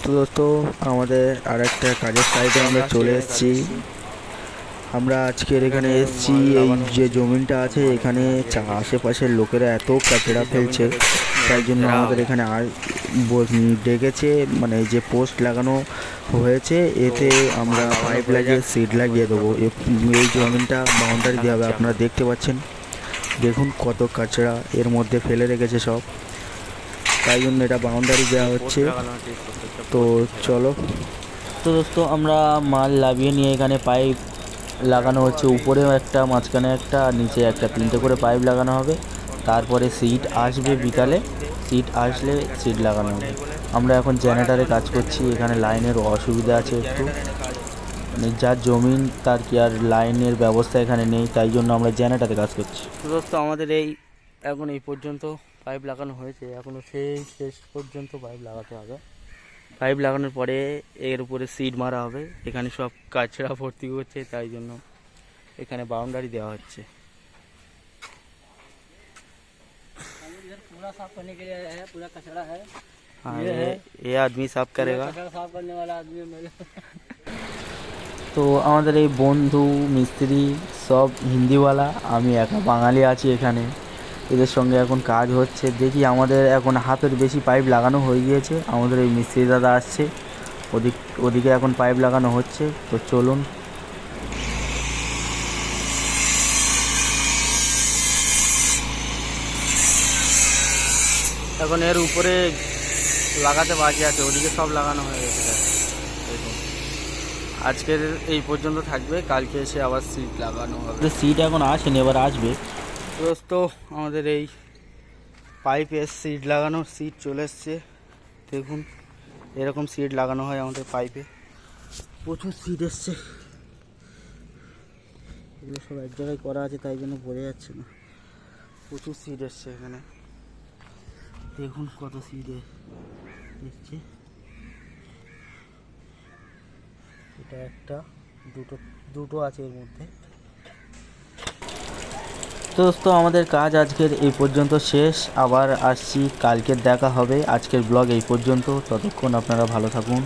তো দোস্ত আমাদের আর একটা কাজের সাইডে আমরা চলে এসেছি। আমরা আজকের এখানে এসেছি এই যে জমিনটা আছে এখানে আশেপাশের লোকেরা এত কাচড়া ফেলছে, তাই জন্য আমাদের এখানে ডেকেছে, মানে যে পোস্ট লাগানো হয়েছে এতে আমরা পাইপ লাগিয়ে সিড লাগিয়ে দেবো। এই জমিনটা বাউন্ডারি দেওয়া হবে। আপনারা দেখতে পাচ্ছেন, দেখুন কত কাচড়া এর মধ্যে ফেলে রেখেছে সব, তাই জন্য এটা বাউন্ডারি দেওয়া হচ্ছে। তো চলো। তো দোস্ত আমরা মাল লাভিয়ে নিয়ে এখানে পাইপ লাগানো হচ্ছে, উপরেও একটা, মাঝখানে একটা, নিচে একটা, 3টে করে পাইপ লাগানো হবে। তারপরে সিট আসবে বিকালে, সিট আসলে সিট লাগানো হবে। আমরা এখন জেনারেটারে কাজ করছি, এখানে লাইনের অসুবিধা আছে একটু, মানে যার জমিন তার কি আর লাইনের ব্যবস্থা এখানে নেই, তাই জন্য আমরা জেনারেটারে কাজ করছি। তো দোস্ত আমাদের এখন এই পর্যন্ত পাইপ লাগানো হয়েছে, এখনও সেই শেষ পর্যন্ত পাইপ লাগাতে হবে। পাইপ লাগানোর পরে এর উপরে সিড মারা হবে। এখানে সব কাচড়া ভর্তি করছে, তাই জন্য এখানে বাউন্ডারি দেওয়া হচ্ছে। पूरा साफ करने के लिए है, पूरा कचरा है। ये आदमी साफ करेगा। कचरा साफ करने वाला आदमी मेरे। তো আমাদের এই বন্ধু মিস্ত্রি সব হিন্দিওয়ালা, আমি একা বাঙালি আছি এখানে, এদের সঙ্গে এখন কাজ হচ্ছে। দেখি আমাদের এখন হাতের বেশি পাইপ লাগানো হয়ে গিয়েছে। আমাদের এই মিস্ত্রি দাদা আসছে, ওদিকে এখন পাইপ লাগানো হচ্ছে। তো চলুন। এখন এর উপরে লাগাতে বাকি আছে, ওদিকে সব লাগানো হয়ে গেছে। দেখুন আজকের এই পর্যন্ত থাকবে, কালকে এসে আবার সিট লাগানো হবে। সিট এখন আসেনি, এবার আসবে। দোস্ত আমাদের এই পাইপে সিট লাগানোর সিট চলে এসছে। দেখুন এরকম সিট লাগানো হয় আমাদের পাইপে, প্রচুর সিট এসছে। এগুলো সব এক জায়গায় করা আছে, তাই জন্য বোঝা যাচ্ছে না। প্রচুর সিট এসছে এখানে, দেখুন কত সিট এসছে। এটা একটা, দুটো আছে এর মধ্যে। তো দোস্ত আমাদের কাজ আজকের এই পর্যন্ত শেষ, আবার আসছি কালকের দেখা হবে। আজকের ব্লগ এই পর্যন্ত, ততক্ষণ আপনারা ভালো থাকুন।